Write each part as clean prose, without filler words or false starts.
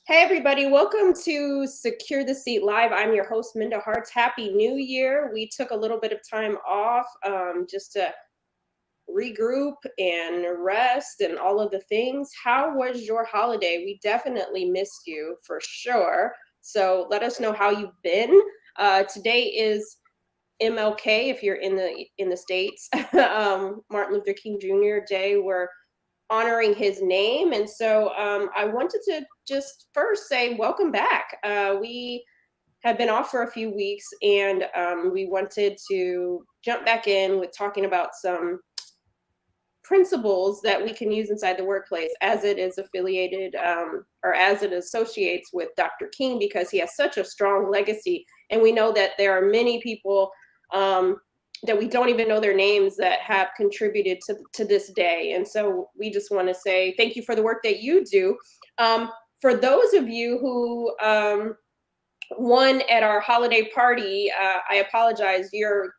Hey everybody, welcome to Secure the Seat Live. I'm your host, Minda Harts. Happy New Year. We took a little bit of time off just to regroup and rest and all of the things. How was your holiday? We definitely missed you for sure. So let us know how you've been. Today is MLK if you're in the States, Martin Luther King Jr. Day. We're honoring his name. And so I wanted to just first say welcome back. We have been off for a few weeks and we wanted to jump back in with talking about some principles that we can use inside the workplace as it is affiliated or as it associates with Dr. King because he has such a strong legacy. And we know that there are many people that we don't even know their names that have contributed to this day. And so we just want to say thank you for the work that you do. For those of you who won at our holiday party, I apologize. Your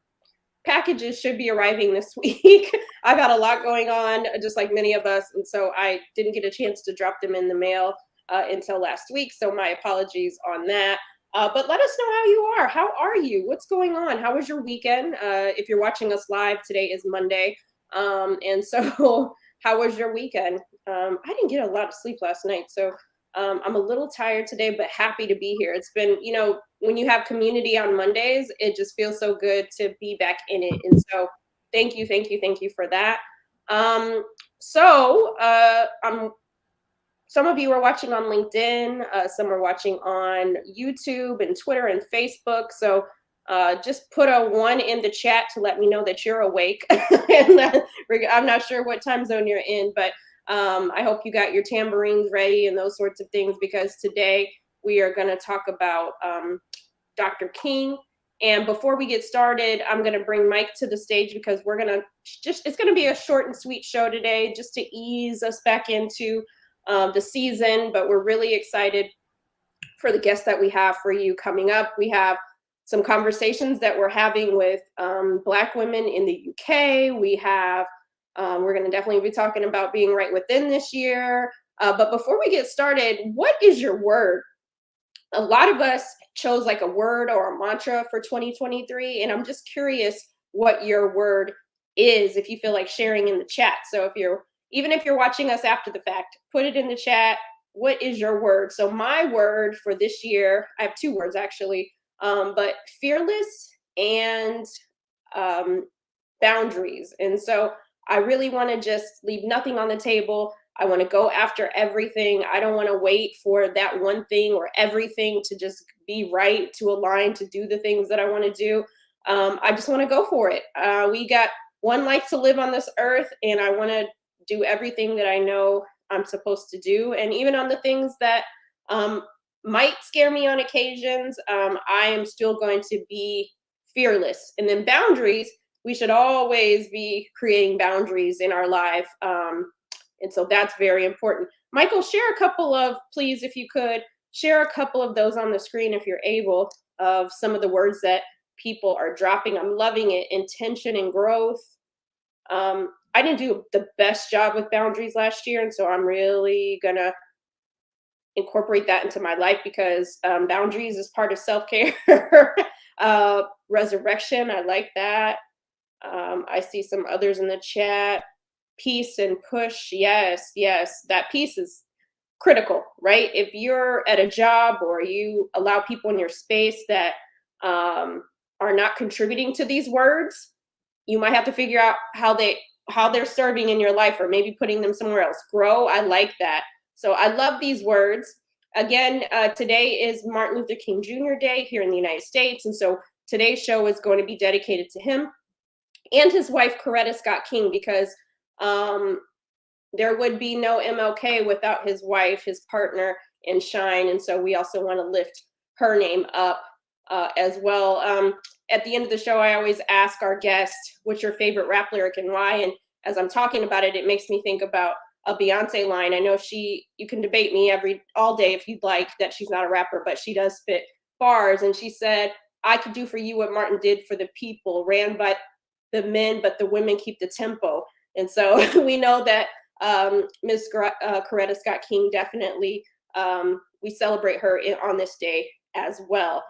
packages should be arriving this week. I've got a lot going on, just like many of us. And so I didn't get a chance to drop them in the mail until last week. So my apologies on that. But let us know how you are. How are you? What's going on? How was your weekend? If you're watching us live, today is Monday. And so how was your weekend? I didn't get a lot of sleep last night. So I'm a little tired today, but happy to be here. It's been, when you have community on Mondays, it just feels so good to be back in it. And so thank you for that. Some of you are watching on LinkedIn, some are watching on YouTube and Twitter and Facebook. So just put a 1 in the chat to let me know that you're awake. And I'm not sure what time zone you're in, but I hope you got your tambourines ready and those sorts of things, because today we are going to talk about Dr. King. And before we get started, I'm going to bring Mike to the stage because it's going to be a short and sweet show today, just to ease us back into the season. But we're really excited for the guests that we have for you coming up. We have some conversations that we're having with Black women in the UK. We're going to definitely be talking about being right within this year. But before we get started, what is your word? A lot of us chose like a word or a mantra for 2023. And I'm just curious what your word is, if you feel like sharing in the chat. So even if you're watching us after the fact, put it in the chat. What is your word? So my word for this year, I have 2 words actually, but fearless and boundaries. And so I really want to just leave nothing on the table. I want to go after everything. I don't want to wait for that one thing or everything to just be right, to align, to do the things that I want to do. I just want to go for it. We got one life to live on this earth, and I want to do everything that I know I'm supposed to do. And even on the things that might scare me on occasions, I am still going to be fearless. And then boundaries, we should always be creating boundaries in our life. And so that's very important. Michael, please, if you could, share a couple of those on the screen if you're able, of some of the words that people are dropping. I'm loving it. Intention and growth. I didn't do the best job with boundaries last year, and so I'm really going to incorporate that into my life, because boundaries is part of self-care. Resurrection, I like that. I see some others in the chat. Peace and push. Yes, that piece is critical, right? If you're at a job or you allow people in your space that are not contributing to these words, you might have to figure out how they're serving in your life, or maybe putting them somewhere else. Grow, I like that. So I love these words. Again, today is Martin Luther King Jr. Day here in the United States. And so today's show is going to be dedicated to him and his wife, Coretta Scott King, because there would be no MLK without his wife, his partner in shine. And so we also want to lift her name up as well. At the end of the show, I always ask our guest, what's your favorite rap lyric and why? And as I'm talking about it, it makes me think about a Beyonce line. I know you can debate me all day if you'd like, that she's not a rapper, but she does spit bars. And she said, I could do for you what Martin did for the people, ran by the men, but the women keep the tempo. And so we know that Ms. Coretta Scott King definitely we celebrate her on this day as well.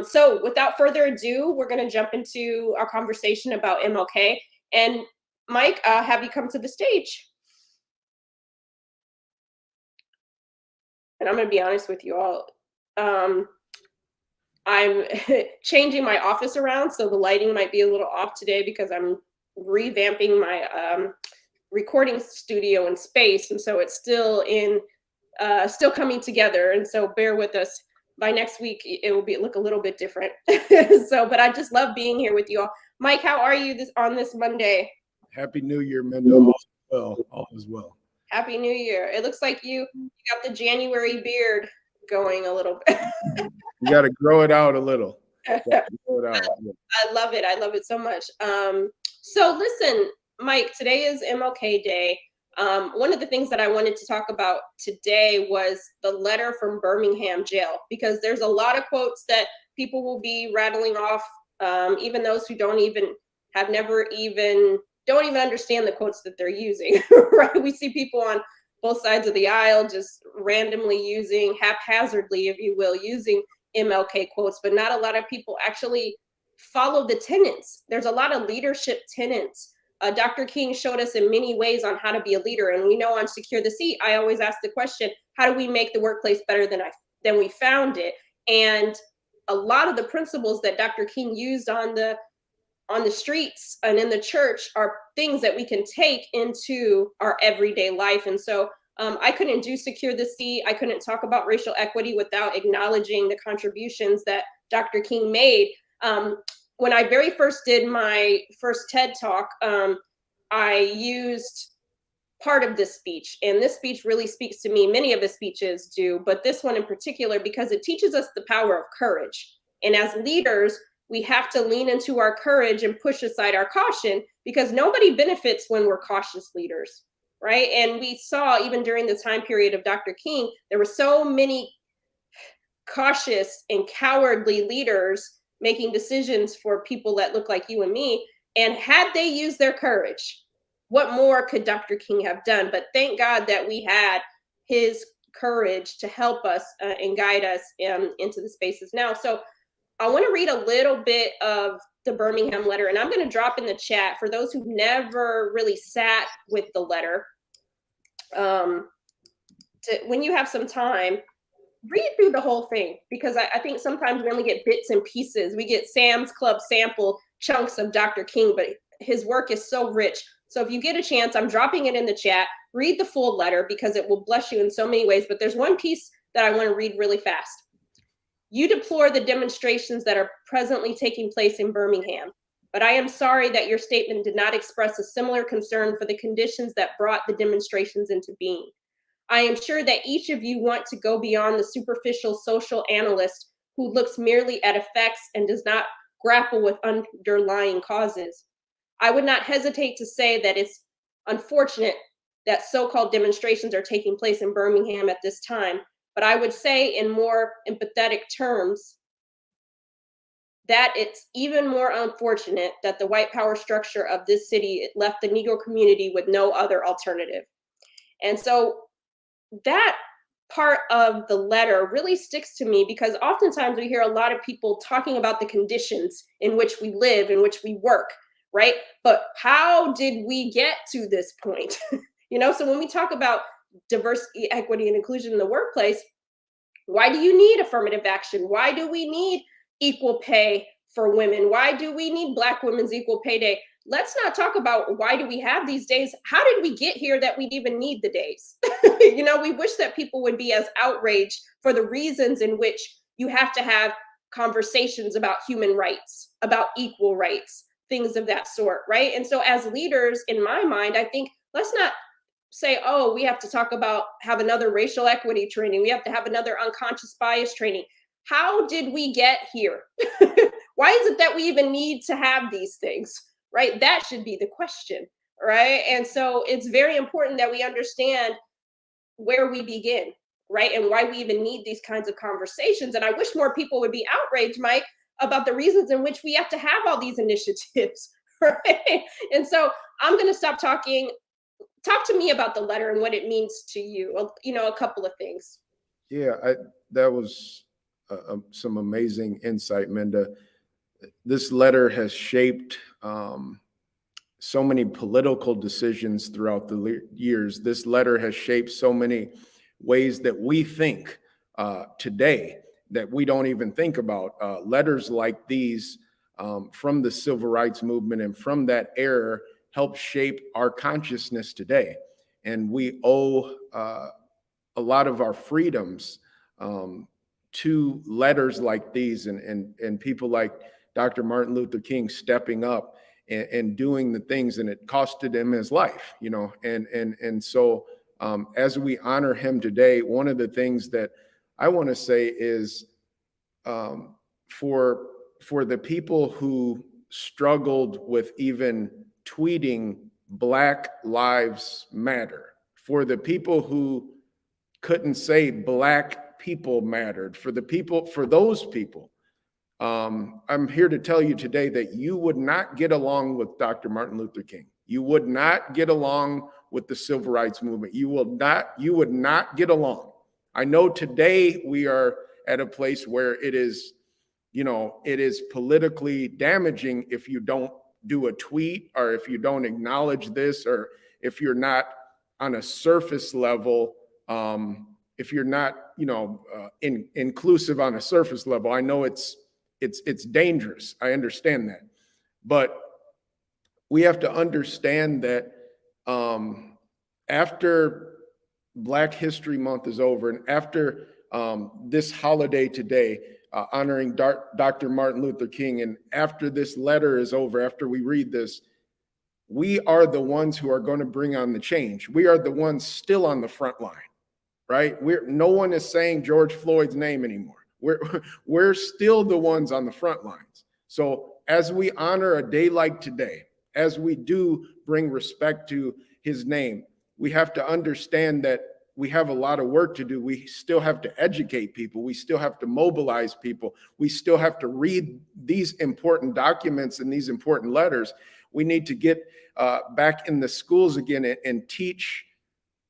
So without further ado, we're going to jump into our conversation about MLK. And Mike, have you come to the stage? And I'm going to be honest with you all. I'm changing my office around, so the lighting might be a little off today because I'm revamping my recording studio and space, and so it's still still coming together. And so bear with us. By next week, it will look a little bit different. So, but I just love being here with you all. Mike, how are you on this Monday? Happy New Year, Minda. All is well. All is well. Happy New Year. It looks like you got the January beard going a little bit. You got to grow it out a little. I love it. I love it so much. So listen, Mike, today is MLK Day. One of the things that I wanted to talk about today was the letter from Birmingham jail, because there's a lot of quotes that people will be rattling off, even those who don't even understand the quotes that they're using, right? We see people on both sides of the aisle just randomly using, haphazardly, if you will, using MLK quotes, but not a lot of people actually follow the tenets. There's a lot of leadership tenets. Dr. King showed us in many ways on how to be a leader. And we know on Secure the Seat, I always ask the question, how do we make the workplace better than we found it? And a lot of the principles that Dr. King used on the streets and in the church are things that we can take into our everyday life. And so I couldn't do Secure the Seat. I couldn't talk about racial equity without acknowledging the contributions that Dr. King made. When I very first did my first TED Talk, I used part of this speech, and this speech really speaks to me. Many of the speeches do, but this one in particular, because it teaches us the power of courage. And as leaders, we have to lean into our courage and push aside our caution, because nobody benefits when we're cautious leaders, right? And we saw even during the time period of Dr. King, there were so many cautious and cowardly leaders making decisions for people that look like you and me. And had they used their courage, what more could Dr. King have done? But thank God that we had his courage to help us and guide us into the spaces now. So I want to read a little bit of the Birmingham letter, and I'm going to drop in the chat for those who've never really sat with the letter. When you have some time, read through the whole thing, because I think sometimes we only get bits and pieces. We get Sam's Club sample chunks of Dr. King, but his work is so rich. So if you get a chance, I'm dropping it in the chat. Read the full letter because it will bless you in so many ways. But there's one piece that I want to read really fast. You deplore the demonstrations that are presently taking place in Birmingham, but I am sorry that your statement did not express a similar concern for the conditions that brought the demonstrations into being. I am sure that each of you want to go beyond the superficial social analyst who looks merely at effects and does not grapple with underlying causes. I would not hesitate to say that it's unfortunate that so-called demonstrations are taking place in Birmingham at this time, but I would say in more empathetic terms that it's even more unfortunate that the white power structure of this city left the Negro community with no other alternative. And so that part of the letter really sticks to me, because oftentimes we hear a lot of people talking about the conditions in which we live, in which we work, right? But how did we get to this point? So when we talk about diversity, equity, and inclusion in the workplace, why do you need affirmative action? Why do we need equal pay for women? Why do we need Black Women's Equal Pay Day? Let's not talk about why do we have these days. How did we get here that we'd even need the days? We wish that people would be as outraged for the reasons in which you have to have conversations about human rights, about equal rights, things of that sort, right? And so as leaders, in my mind, I think let's not say, oh, we have to have another racial equity training. We have to have another unconscious bias training. How did we get here? Why is it that we even need to have these things, right? That should be the question, right? And so it's very important that we understand where we begin, right? And why we even need these kinds of conversations. And I wish more people would be outraged, Mike, about the reasons in which we have to have all these initiatives, right? And so I'm going to stop talking. Talk to me about the letter and what it means to you. A couple of things. Yeah, that was some amazing insight, Minda. This letter has shaped so many political decisions throughout the years. This letter has shaped so many ways that we think today that we don't even think about. Letters like these from the civil rights movement and from that era help shape our consciousness today. And we owe a lot of our freedoms to letters like these and people like Dr. Martin Luther King stepping up and doing the things, and it costed him his life, you know. And so as we honor him today, one of the things that I want to say is um, for the people who struggled with even tweeting Black Lives Matter, for the people who couldn't say Black people mattered, for those people, I'm here to tell you today that you would not get along with Dr. Martin Luther King. You would not get along with the civil rights movement. You would not get along. I know today we are at a place where it is, you know, it is politically damaging if you don't do a tweet, or if you don't acknowledge this, or if you're not on a surface level, if you're not, you know, inclusive on a surface level. I know it's dangerous. I understand that, but we have to understand that after Black History Month is over, and after this holiday today, honoring Dr. Martin Luther King, and after this letter is over, after we read this, we are the ones who are going to bring on the change. We are the ones still on the front line, right? No one is saying George Floyd's name anymore. We're still the ones on the front lines. So as we honor a day like today, as we do bring respect to his name, we have to understand that we have a lot of work to do. We still have to educate people. We still have to mobilize people. We still have to read these important documents and these important letters. We need to get back in the schools again and teach,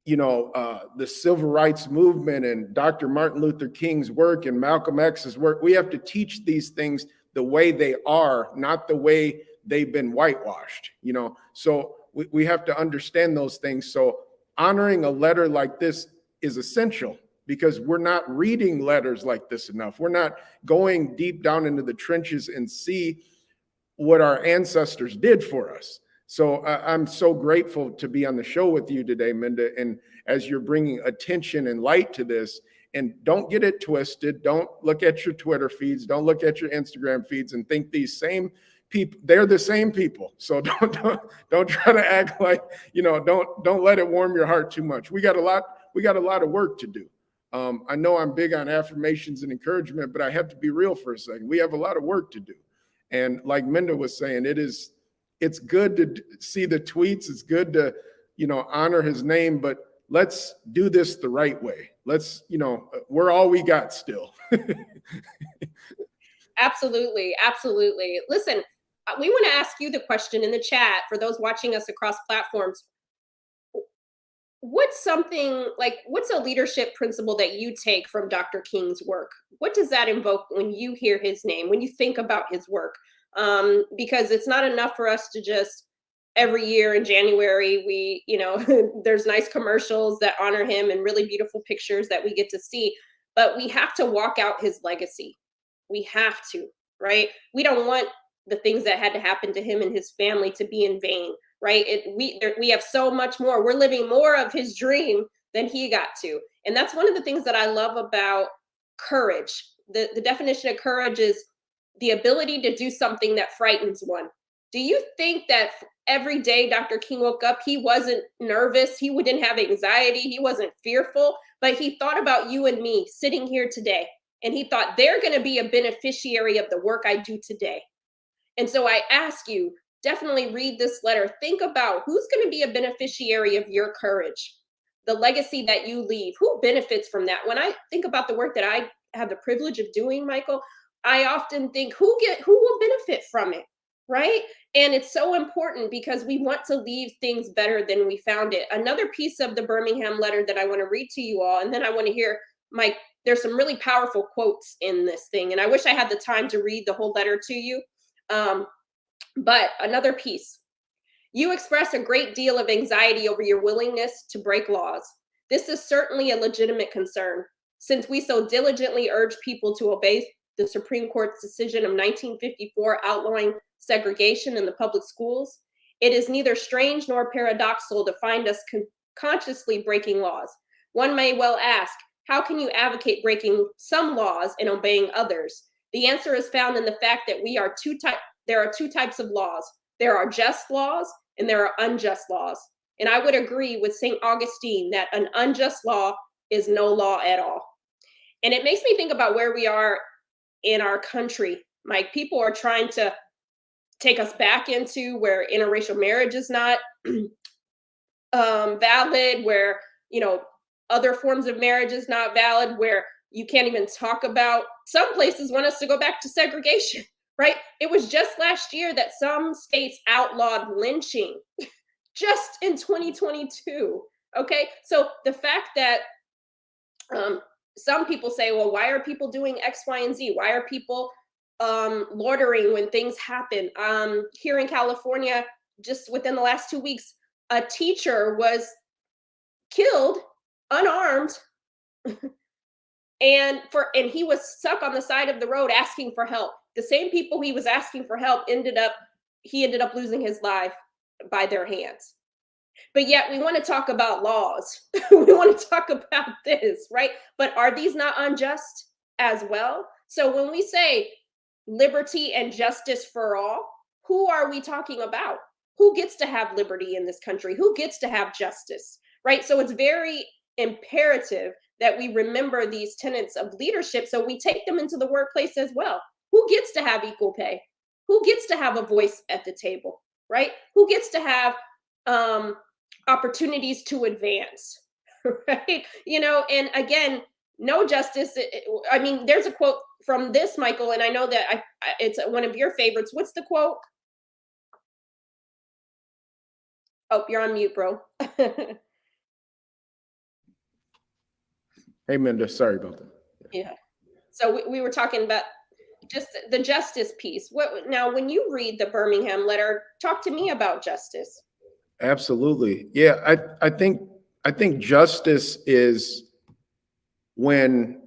you know, the civil rights movement and Dr. Martin Luther King's work and Malcolm X's work. We have to teach these things the way they are, not the way they've been whitewashed, you know. So we have to understand those things. So honoring a letter like this is essential, because we're not reading letters like this enough. We're not going deep down into the trenches and see what our ancestors did for us. So I'm so grateful to be on the show with you today, Minda, and as you're bringing attention and light to this. And don't get it twisted. Don't look at your Twitter feeds. Don't look at your Instagram feeds and think these same people, they're the same people. So don't try to act like, you know, don't let it warm your heart too much. We got a lot of work to do. I know I'm big on affirmations and encouragement, but I have to be real for a second. We have a lot of work to do. And like Minda was saying, it's good to see the tweets. It's good to, you know, honor his name, but let's do this the right way. Let's, you know, we're all we got still. Absolutely. Absolutely. Listen, we want to ask you the question in the chat for those watching us across platforms. What's a leadership principle that you take from Dr. King's work? What does that invoke when you hear his name, when you think about his work? Because it's not enough for us to just every year in January, we, you know, there's nice commercials that honor him and really beautiful pictures that we get to see, but we have to walk out his legacy. We have to, right? We don't want the things that had to happen to him and his family to be in vain, right? We have so much more. We're living more of his dream than he got to. And that's one of the things that I love about courage. The definition of courage is the ability to do something that frightens one. Do you think that every day Dr. King woke up, he wasn't nervous, he didn't have anxiety, he wasn't fearful, but he thought about you and me sitting here today, and he thought they're going to be a beneficiary of the work I do today. And so I ask you, definitely read this letter. Think about who's going to be a beneficiary of your courage, the legacy that you leave. Who benefits from that? When I think about the work that I have the privilege of doing, Michael, I often think who will benefit from it, right? And it's so important because we want to leave things better than we found it. Another piece of the Birmingham letter that I want to read to you all, and then I want to hear Mike, there's some really powerful quotes in this thing, and I wish I had the time to read the whole letter to you. Um, but another piece. You express a great deal of anxiety over your willingness to break laws. This is certainly a legitimate concern, since we so diligently urge people to obey the Supreme Court's decision of 1954 outlawing segregation in the public schools. It is neither strange nor paradoxical to find us consciously breaking laws. One may well ask, how can you advocate breaking some laws and obeying others? The answer is found in the fact that there are two types of laws. There are just laws and there are unjust laws. And I would agree with St. Augustine that an unjust law is no law at all. And it makes me think about where we are in our country. Mike, people are trying to take us back into where interracial marriage is not valid, where, other forms of marriage is not valid, where you can't even talk about, some places want us to go back to segregation, right? It was just last year that some states outlawed lynching just in 2022. Okay. So the fact that some people say, well, why are people doing X, Y, and Z? Why are people loitering when things happen? Here in California, just within the last 2 weeks, a teacher was killed unarmed and he was stuck on the side of the road asking for help. The same people he was asking for help ended up losing his life by their hands. But yet we want to talk about laws. We want to talk about this, right? But are these not unjust as well? So when we say liberty and justice for all, who are we talking about? Who gets to have liberty in this country? Who gets to have justice, right? So it's very imperative that we remember these tenets of leadership so we take them into the workplace as well. Who gets to have equal pay? Who gets to have a voice at the table, right? Who gets to have opportunities to advance, right? And again, no justice. I mean, there's a quote from this, Michael, and I know that it's one of your favorites. What's the quote? Oh, you're on mute, bro. Hey, Minda, sorry about that. Yeah. So we were talking about just the justice piece. Now, when you read the Birmingham letter, talk to me about justice. Absolutely. Yeah, I think justice is when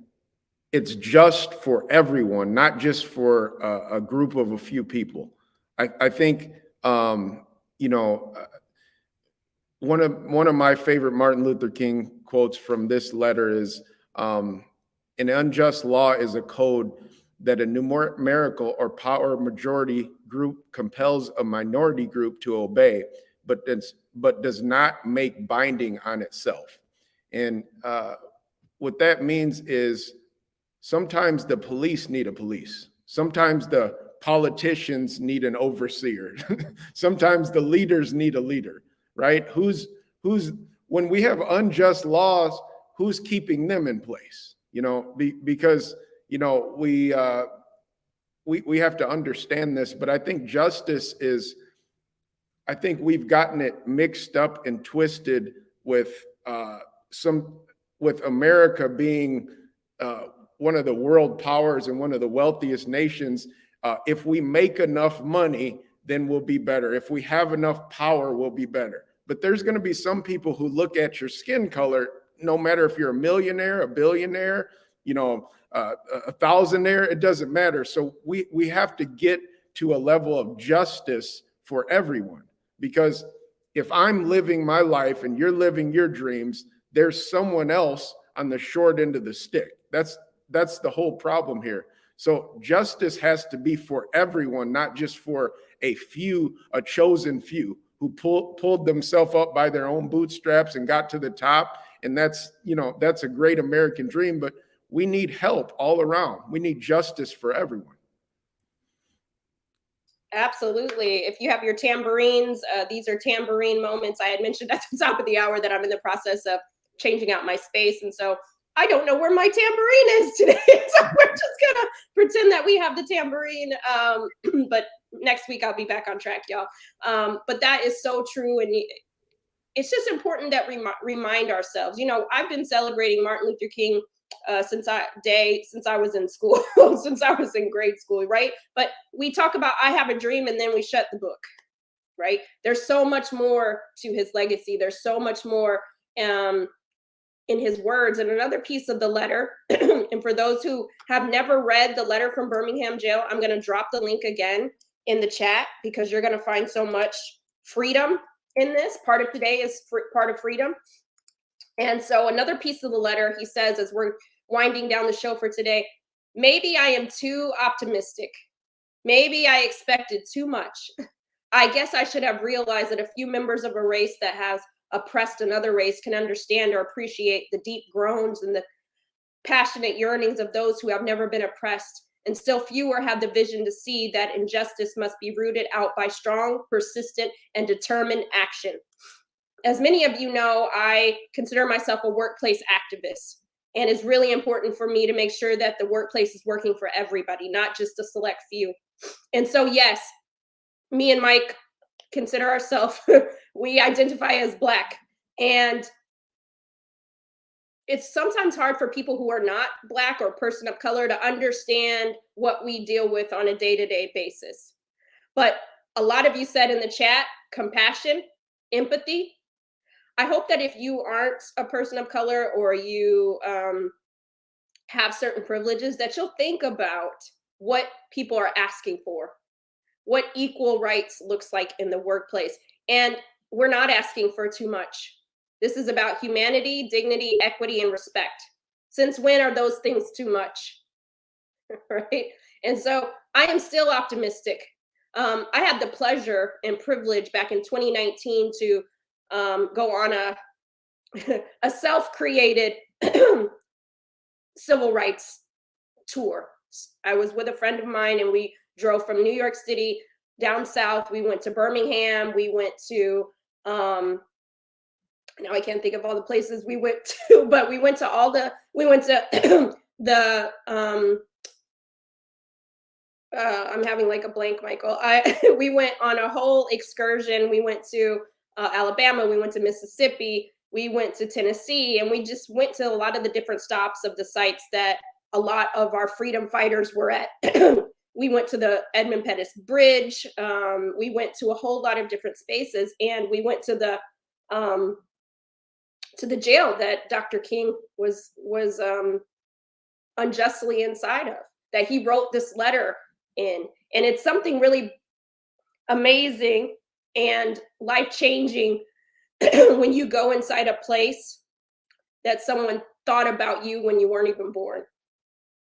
it's just for everyone, not just for a group of a few people. I think one of my favorite Martin Luther King quotes from this letter is, an unjust law is a code that a numerical or power majority group compels a minority group to obey, but does not make binding on itself. And what that means is sometimes the police need a police. Sometimes the politicians need an overseer. Sometimes the leaders need a leader, right? When we have unjust laws, who's keeping them in place? Because we have to understand this, but I think justice is, I think we've gotten it mixed up and twisted with America being one of the world powers and one of the wealthiest nations. If we make enough money, then we'll be better. If we have enough power, we'll be better. But there's going to be some people who look at your skin color, no matter if you're a millionaire, a billionaire, a thousandaire, it doesn't matter. So we have to get to a level of justice for everyone, because if I'm living my life and you're living your dreams, there's someone else on the short end of the stick. That's the whole problem here. So justice has to be for everyone, not just for a chosen few who pulled themselves up by their own bootstraps and got to the top. And that's a great American dream, but we need help all around. We need justice for everyone. Absolutely. If you have your tambourines, these are tambourine moments. I had mentioned at the top of the hour that I'm in the process of changing out my space. And so I don't know where my tambourine is today. So we're just going to pretend that we have the tambourine. But next week I'll be back on track, y'all. But that is so true. And it's just important that we remind ourselves. I've been celebrating Martin Luther King since I was in school, since I was in grade school, right? But we talk about I have a dream and then we shut the book, right? There's so much more to his legacy. There's so much more in his words. And another piece of the letter, and for those who have never read the letter from Birmingham jail, I'm going to drop the link again in the chat because you're going to find so much freedom in this. Part of today is part of freedom. And so another piece of the letter, he says, as we're winding down the show for today, maybe I am too optimistic. Maybe I expected too much. I guess I should have realized that a few members of a race that has oppressed another race can understand or appreciate the deep groans and the passionate yearnings of those who have never been oppressed. And still fewer have the vision to see that injustice must be rooted out by strong, persistent, and determined action. As many of you know, I consider myself a workplace activist, and it's really important for me to make sure that the workplace is working for everybody, not just a select few. And so, yes, me and Mike consider ourselves, we identify as Black. And it's sometimes hard for people who are not Black or person of color to understand what we deal with on a day-to-day basis. But a lot of you said in the chat, compassion, empathy. I hope that if you aren't a person of color or you have certain privileges, that you'll think about what people are asking for, what equal rights looks like in the workplace. And we're not asking for too much. This is about humanity, dignity, equity, and respect. Since when are those things too much? Right? And so I am still optimistic. I had the pleasure and privilege back in 2019 to go on a self-created civil rights tour. I was with a friend of mine and we drove from New York City down south. We went to Birmingham. We went to, now I can't think of all the places we went to, but we went to the, I'm having like a blank, Michael. We went on a whole excursion. We went to Alabama, we went to Mississippi, we went to Tennessee, and we just went to a lot of the different stops of the sites that a lot of our freedom fighters were at. We went to the Edmund Pettus Bridge. We went to a whole lot of different spaces, and we went to the jail that Dr. King was unjustly inside of, that he wrote this letter in. And it's something really amazing and life-changing when you go inside a place that someone thought about you when you weren't even born.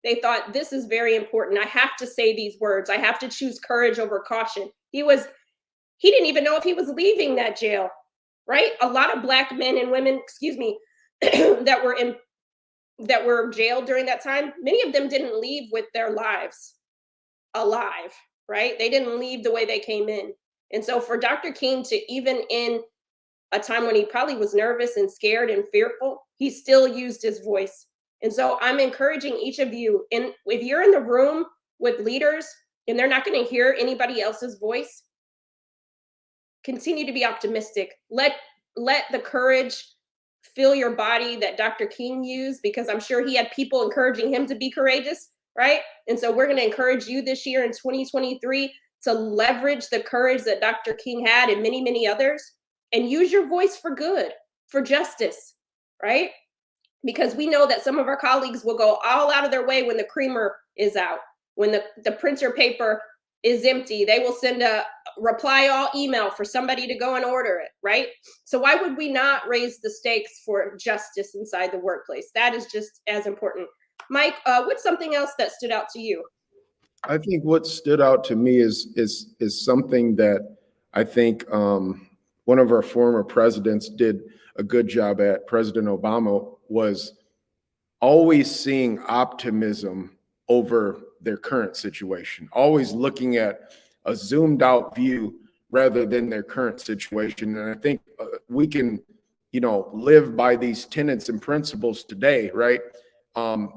They thought, this is very important. I have to say these words. I have to choose courage over caution. He didn't even know if he was leaving that jail, right? A lot of Black men and women, that were jailed during that time, many of them didn't leave with their lives alive, right? They didn't leave the way they came in. And so for Dr. King to, even in a time when he probably was nervous and scared and fearful, he still used his voice. And so I'm encouraging each of you, and if you're in the room with leaders and they're not going to hear anybody else's voice, continue to be optimistic. Let the courage fill your body that Dr. King used, because I'm sure he had people encouraging him to be courageous, right? And so we're going to encourage you this year in 2023 to leverage the courage that Dr. King had and many, many others, and use your voice for good, for justice, right? Because we know that some of our colleagues will go all out of their way when the creamer is out, when the printer paper is empty. They will send a reply all email for somebody to go and order it, right? So why would we not raise the stakes for justice inside the workplace? That is just as important. Mike, what's something else that stood out to you? I think what stood out to me is something that I think one of our former presidents did a good job at. President Obama was always seeing optimism over their current situation, always looking at a zoomed out view rather than their current situation. And I think we can, live by these tenets and principles today, right? A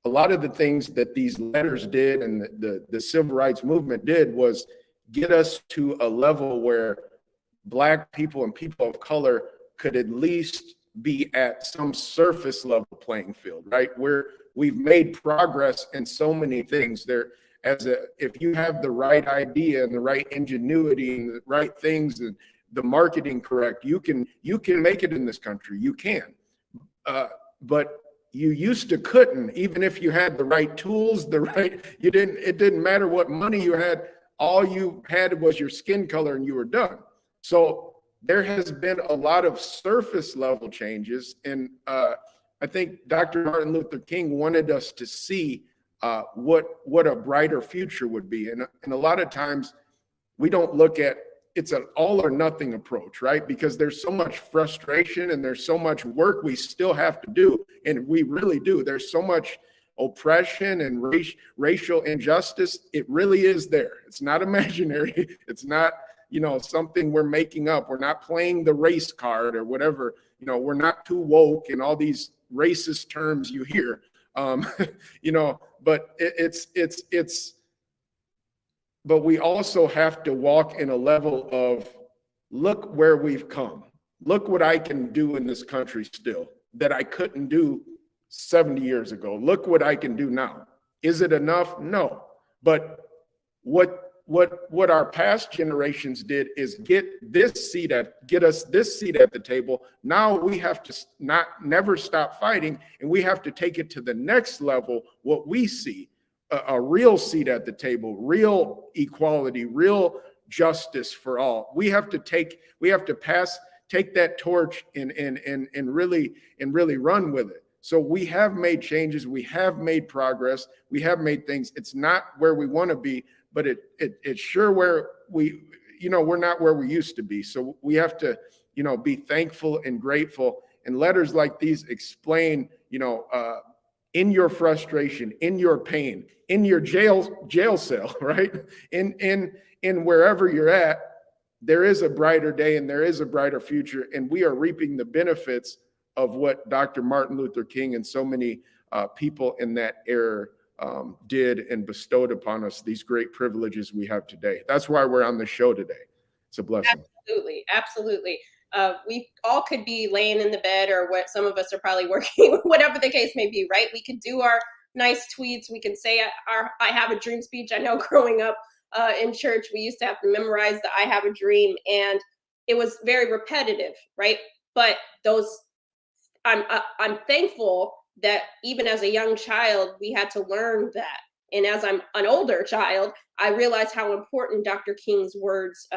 lot of the things that these letters did and the civil rights movement did was get us to a level where Black people and people of color could at least be at some surface level playing field, right? Where we've made progress in so many things there. If you have the right idea and the right ingenuity and the right things and the marketing correct, you can make it in this country. You can, but you used to couldn't, even if you had the right tools, it didn't matter what money you had. All you had was your skin color and you were done. So there has been a lot of surface level changes. And I think Dr. Martin Luther King wanted us to see what a brighter future would be. And a lot of times we don't look at, it's an all or nothing approach, right? Because there's so much frustration and there's so much work we still have to do. And we really do. There's so much oppression and racial injustice. It really is there. It's not imaginary. It's not, something we're making up. We're not playing the race card or whatever. We're not too woke and all these racist terms you hear. But but we also have to walk in a level of, look where we've come. Look what I can do in this country still that I couldn't do 70 years ago. Look what I can do now. Is it enough? No. But what our past generations did is get us this seat at the table. Now we have to never stop fighting, and we have to take it to the next level. What we see, a real seat at the table, real equality, real justice for all. We have to take that torch and really run with it. So we have made changes, we have made progress, we have made things. It's not where we want to be, but it's sure where we're not where we used to be. So we have to, be thankful and grateful. And letters like these explain, in your frustration, in your pain, in your jail cell, right? In wherever you're at, there is a brighter day and there is a brighter future. And we are reaping the benefits of what Dr. Martin Luther King and so many people in that era did and bestowed upon us, these great privileges we have today. That's why we're on the show today. It's a blessing. Absolutely. Absolutely. We all could be laying in the bed, or what some of us are probably working, whatever the case may be, right? We could do our nice tweets. We can say I have a dream speech. I know growing up in church, we used to have to memorize the I have a dream, and it was very repetitive, right? But I'm thankful that even as a young child, we had to learn that. And as I'm an older child, I realized how important Dr. King's words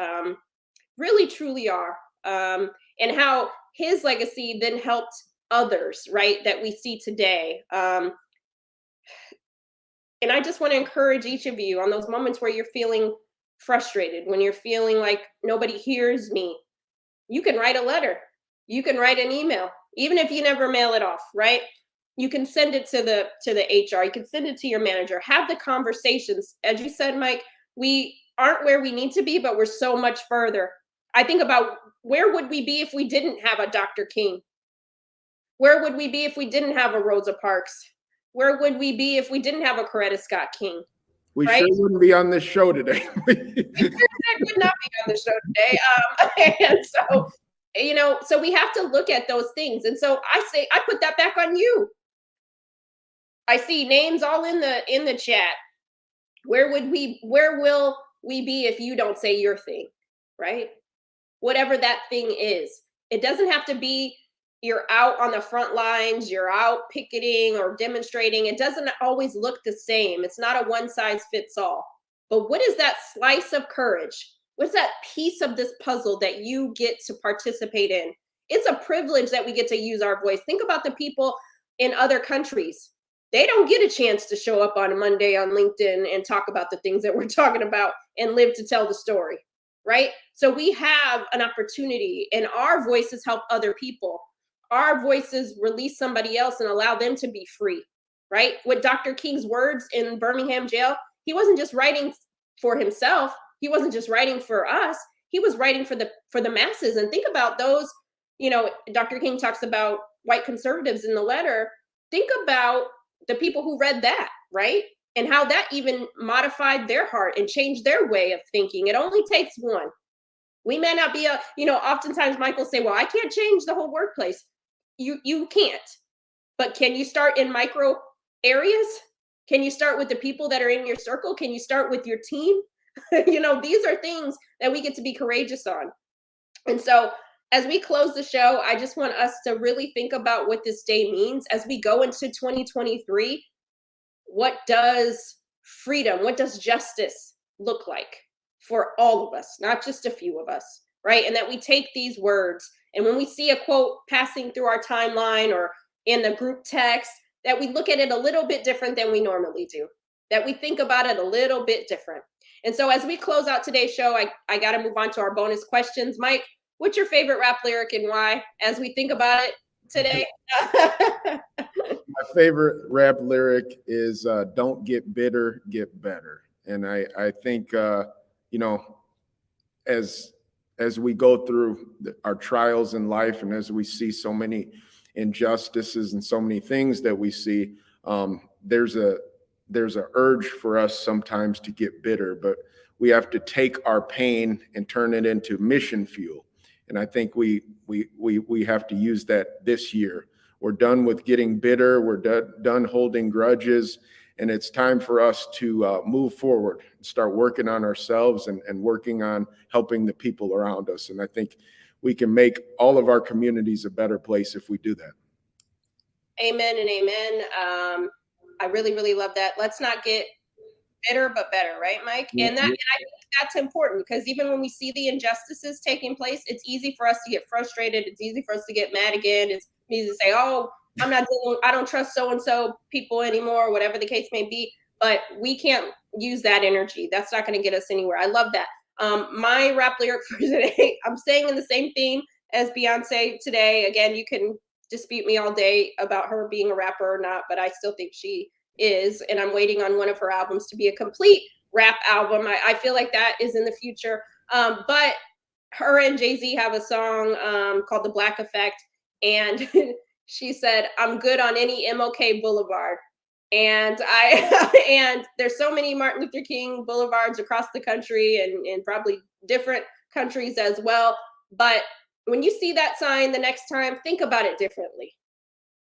really truly are, and how his legacy then helped others, right, that we see today. And I just want to encourage each of you on those moments where you're feeling frustrated, when you're feeling like nobody hears me, you can write a letter, you can write an email, even if you never mail it off, right? You can send it to the HR, you can send it to your manager, have the conversations. As you said, Mike, we aren't where we need to be, but we're so much further. I think about, where would we be if we didn't have a Dr. King? Where would we be if we didn't have a Rosa Parks? Where would we be if we didn't have a Coretta Scott King? We right? Sure wouldn't be on this show today. We would not be on the show today. And so, so we have to look at those things. And so I say, I put that back on you. I see names all in the chat. Where will we be if you don't say your thing, right? Whatever that thing is. It doesn't have to be you're out on the front lines, you're out picketing or demonstrating. It doesn't always look the same. It's not a one size fits all. But what is that slice of courage? What's that piece of this puzzle that you get to participate in? It's a privilege that we get to use our voice. Think about the people in other countries. They don't get a chance to show up on a Monday on LinkedIn and talk about the things that we're talking about and live to tell the story, right? So we have an opportunity, and our voices help other people. Our voices release somebody else and allow them to be free, right? With Dr. King's words in Birmingham jail, he wasn't just writing for himself. He wasn't just writing for us. He was writing for the masses. And think about those, Dr. King talks about white conservatives in the letter. Think about the people who read that, right? And how that even modified their heart and changed their way of thinking. It only takes one. We may not be oftentimes Michael say, well, I can't change the whole workplace. you can't. But can you start in micro areas? Can you start with the people that are in your circle? Can you start with your team? These are things that we get to be courageous on. And so, as we close the show, I just want us to really think about what this day means as we go into 2023. What does freedom, what does justice look like for all of us, not just a few of us, right? And that we take these words, and when we see a quote passing through our timeline or in the group text, that we look at it a little bit different than we normally do, that we think about it a little bit different. And so as we close out today's show, I got to move on to our bonus questions. Mike, what's your favorite rap lyric and why, as we think about it today? My favorite rap lyric is "Don't get bitter, get better." And I think as we go through our trials in life, and as we see so many injustices and so many things that we see, there's a urge for us sometimes to get bitter, but we have to take our pain and turn it into mission fuel. And I think we have to use that this year. We're done with getting bitter. We're done holding grudges. And it's time for us to move forward and start working on ourselves and working on helping the people around us. And I think we can make all of our communities a better place if we do that. Amen and amen. I really, really love that. Let's not get bitter, but better, right, Mike? And I think that's important, because even when we see the injustices taking place, it's easy for us to get frustrated. It's easy for us to get mad again. It's easy to say, oh, I don't trust so-and-so people anymore, whatever the case may be. But we can't use that energy. That's not going to get us anywhere. I love that. My rap lyric for today, I'm staying in the same theme as Beyonce today. Again, you can dispute me all day about her being a rapper or not, but I still think she is. And I'm waiting on one of her albums to be a complete rap album. I feel like that is in the future. But her and Jay-Z have a song called The Black Effect. And she said, I'm good on any MLK Boulevard. And and there's so many Martin Luther King boulevards across the country and probably different countries as well. But when you see that sign the next time, think about it differently.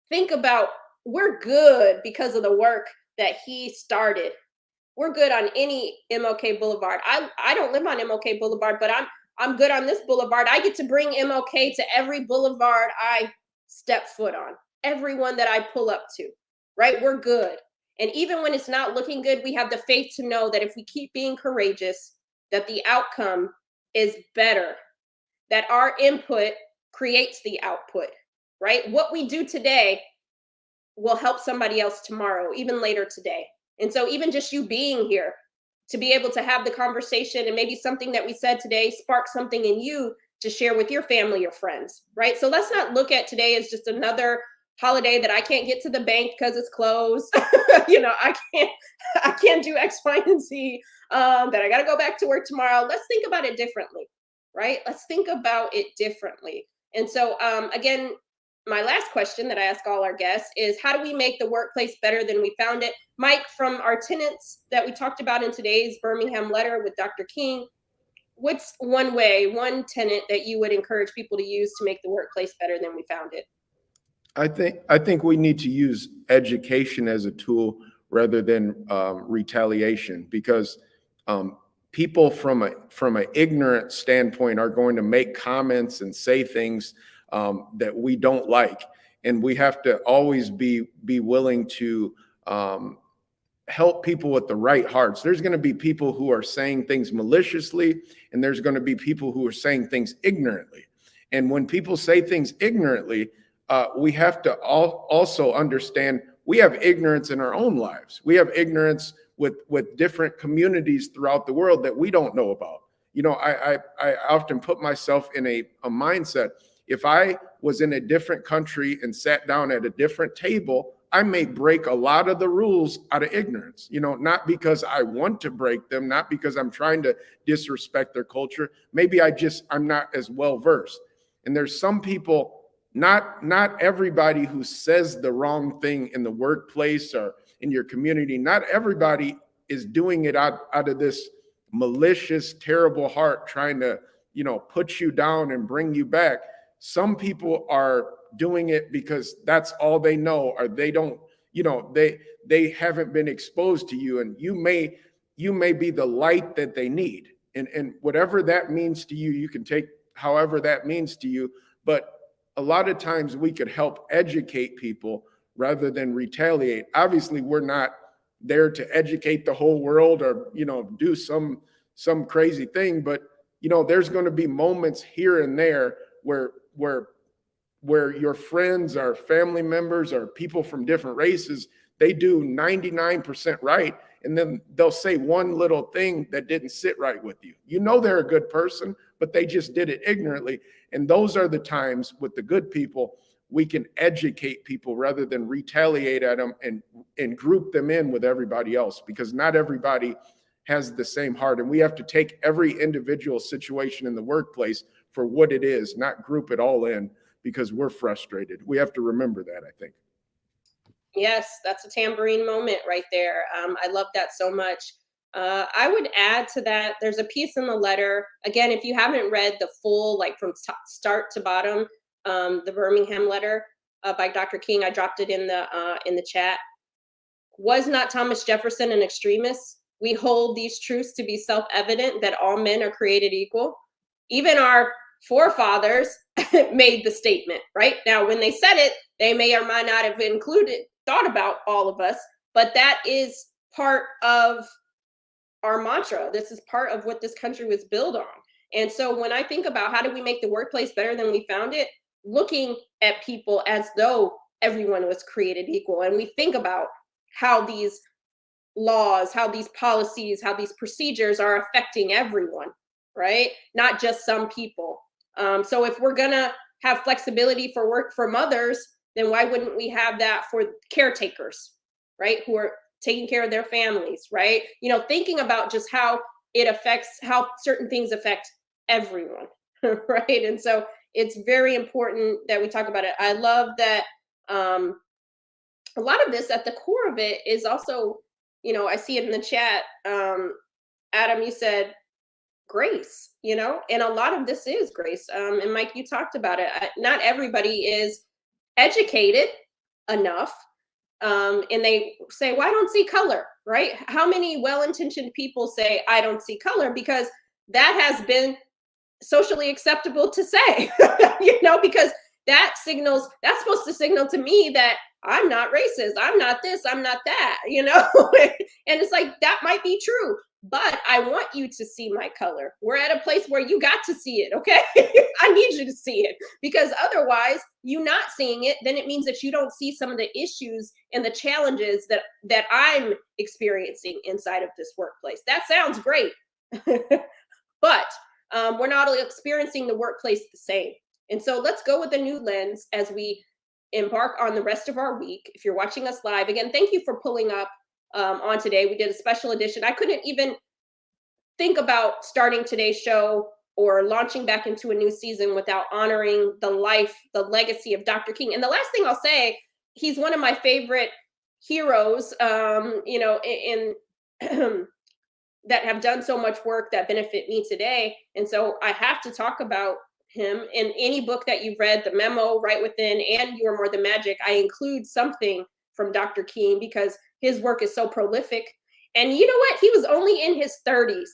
Think about, we're good because of the work that he started. We're good on any MLK Boulevard. I don't live on MLK Boulevard, but I'm good on this boulevard. I get to bring MLK to every boulevard I step foot on, everyone that I pull up to, right? We're good. And even when it's not looking good, we have the faith to know that if we keep being courageous, that the outcome is better, that our input creates the output, right? What we do today will help somebody else tomorrow, even later today. And so even just you being here to be able to have the conversation, and maybe something that we said today spark something in you to share with your family or friends, right? So let's not look at today as just another holiday that I can't get to the bank because it's closed. I can't do X, Y, and Z. That I got to go back to work tomorrow. Let's think about it differently, right? Let's think about it differently. And so again, my last question that I ask all our guests is, how do we make the workplace better than we found it? Mike, from our tenants that we talked about in today's Birmingham letter with Dr. King, what's one tenant that you would encourage people to use to make the workplace better than we found it? I think we need to use education as a tool rather than retaliation, because people from an ignorant standpoint are going to make comments and say things that we don't like, and we have to always be willing to help people with the right hearts. There's going to be people who are saying things maliciously, and there's going to be people who are saying things ignorantly. And when people say things ignorantly, we have to also understand we have ignorance in our own lives. We have ignorance with different communities throughout the world that we don't know about. I often put myself in a mindset. If I was in a different country and sat down at a different table, I may break a lot of the rules out of ignorance, not because I want to break them, not because I'm trying to disrespect their culture. Maybe I'm not as well versed. And there's some people, not everybody who says the wrong thing in the workplace or in your community, not everybody is doing it out of this malicious, terrible heart, trying to, put you down and bring you back. Some people are doing it because that's all they know, or they don't, they haven't been exposed to you, and you may be the light that they need. And whatever that means to you, you can take however that means to you. But a lot of times we could help educate people rather than retaliate. Obviously, we're not there to educate the whole world or, do some crazy thing, but there's going to be moments here and there where your friends or family members or people from different races, they do 99% right, and then they'll say one little thing that didn't sit right with you. They're a good person, but they just did it ignorantly. And those are the times with the good people we can educate people rather than retaliate at them and group them in with everybody else, because not everybody has the same heart. And we have to take every individual situation in the workplace for what it is, not group it all in because we're frustrated. We have to remember that, I think. Yes, that's a tambourine moment right there. I love that so much. I would add to that, there's a piece in the letter. Again, if you haven't read the full, like from start to bottom, the Birmingham letter by Dr. King, I dropped it in the chat. Was not Thomas Jefferson an extremist? We hold these truths to be self-evident that all men are created equal. Even our forefathers made the statement, right? Now, when they said it, they may or might not have thought about all of us, but that is part of our mantra. This is part of what this country was built on. And so when I think about how do we make the workplace better than we found it, looking at people as though everyone was created equal, and we think about how these laws, how these policies, how these procedures are affecting everyone, right? Not just some people. So if we're gonna have flexibility for work for mothers, then why wouldn't we have that for caretakers, right? Who are taking care of their families, right? Thinking about just how it affects, how certain things affect everyone, right? And so it's very important that we talk about it. I love that a lot of this, at the core of it, is also, I see it in the chat. Adam, you said grace, and a lot of this is grace. And Mike, you talked about it. Not everybody is educated enough. And they say, well, I don't see color, right? How many well-intentioned people say, I don't see color? Because that has been socially acceptable to say, because that's supposed to signal to me that I'm not racist, I'm not this, I'm not that, and it's like, that might be true, but I want you to see my color. We're at a place where you got to see it, okay? I need you to see it, because otherwise, you not seeing it, then it means that you don't see some of the issues and the challenges that I'm experiencing inside of this workplace. That sounds great, but we're not experiencing the workplace the same. And so let's go with a new lens as we embark on the rest of our week. If you're watching us live, again, thank you for pulling up on today. We did a special edition. I couldn't even think about starting today's show or launching back into a new season without honoring the life, the legacy of Dr. King. And the last thing I'll say, he's one of my favorite heroes, in that have done so much work that benefit me today. And so I have to talk about him. In any book that you've read, The Memo, Right Within, and You Are More Than Magic, I include something from Dr. King because his work is so prolific. And you know what? He was only in his 30s.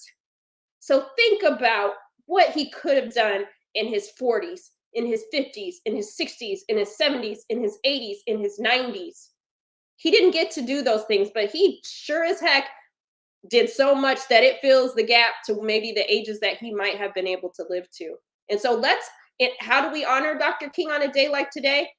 So think about what he could have done in his 40s, in his 50s, in his 60s, in his 70s, in his 80s, in his 90s. He didn't get to do those things, but he sure as heck did so much that it fills the gap to maybe the ages that he might have been able to live to. And so how do we honor Dr. King on a day like today?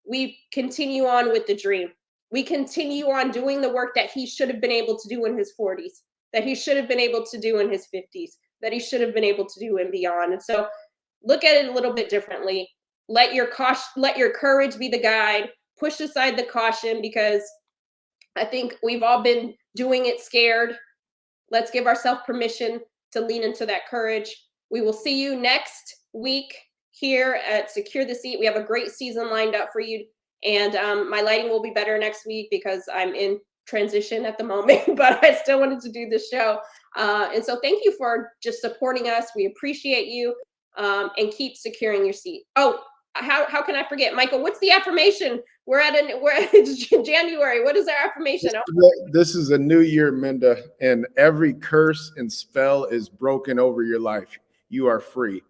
We continue on with the dream. We continue on doing the work that he should have been able to do in his 40s, that he should have been able to do in his 50s, that he should have been able to do and beyond. And so look at it a little bit differently. Let your courage be the guide. Push aside the caution, because I think we've all been doing it scared. Let's give ourselves permission to lean into that courage. We will see you next week here at Secure the Seat. We have a great season lined up for you. And my lighting will be better next week because I'm in transition at the moment, but I still wanted to do this show. And so thank you for just supporting us. We appreciate you, and keep securing your seat. Oh, how can I forget? Michael, what's the affirmation? We're at January. What is our affirmation? This is a new year, Minda, and every curse and spell is broken over your life. You are free.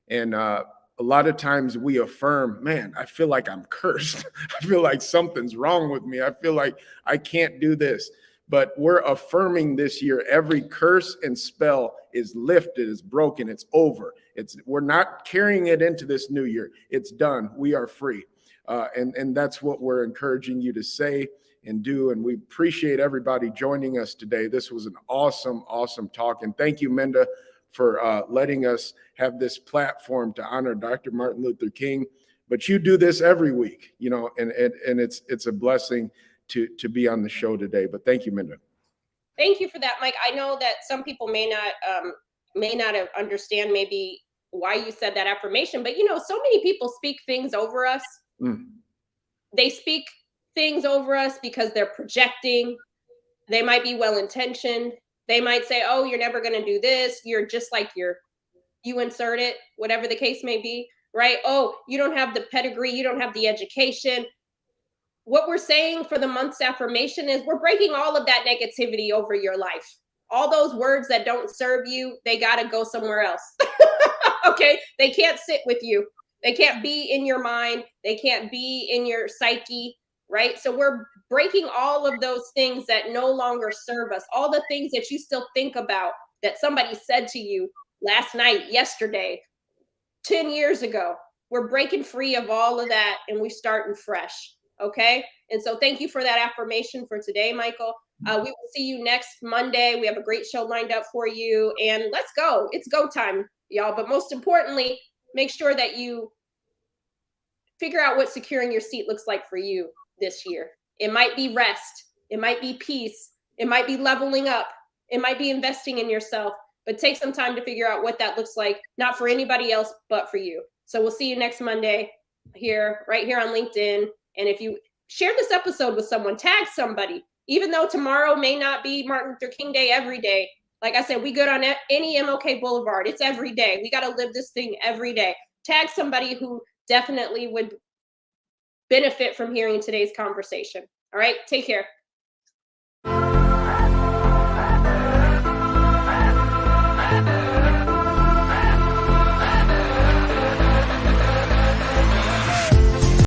And a lot of times we affirm, man, I feel like I'm cursed. I feel like something's wrong with me. I feel like I can't do this. But we're affirming this year, every curse and spell is lifted, is broken, it's over. We're not carrying it into this new year. It's done. We are free. And that's what we're encouraging you to say and do. And we appreciate everybody joining us today. This was an awesome, awesome talk. And thank you, Minda, for letting us have this platform to honor Dr. Martin Luther King. But you do this every week, you know, and it's a blessing to be on the show today. But thank you, Minda. Thank you for that, Mike. I know that some people may not have understand maybe why you said that affirmation, but you know, so many people speak things over us. They speak things over us because they're projecting. They might be well-intentioned. They might say, oh, you're never going to do this. You're just like you insert it, whatever the case may be, right? Oh, you don't have the pedigree. You don't have the education. What we're saying for the month's affirmation is we're breaking all of that negativity over your life. All those words that don't serve you, they got to go somewhere else. Okay? They can't sit with you. They can't be in your mind. They can't be in your psyche, right? So we're breaking all of those things that no longer serve us. All the things that you still think about that somebody said to you last night, yesterday, 10 years ago. We're breaking free of all of that and we're starting fresh. Okay. And so thank you for that affirmation for today, Michael. We will see you next Monday. We have a great show lined up for you. And let's go. It's go time, y'all. But most importantly, make sure that you figure out what securing your seat looks like for you this year. It might be rest. It might be peace. It might be leveling up. It might be investing in yourself. But take some time to figure out what that looks like, not for anybody else, but for you. So we'll see you next Monday right here on LinkedIn. And if you share this episode with someone, tag somebody, even though tomorrow may not be Martin Luther King Day every day. Like I said, we good on any MLK Boulevard. It's every day. We got to live this thing every day. Tag somebody who definitely would benefit from hearing today's conversation. All right. Take care.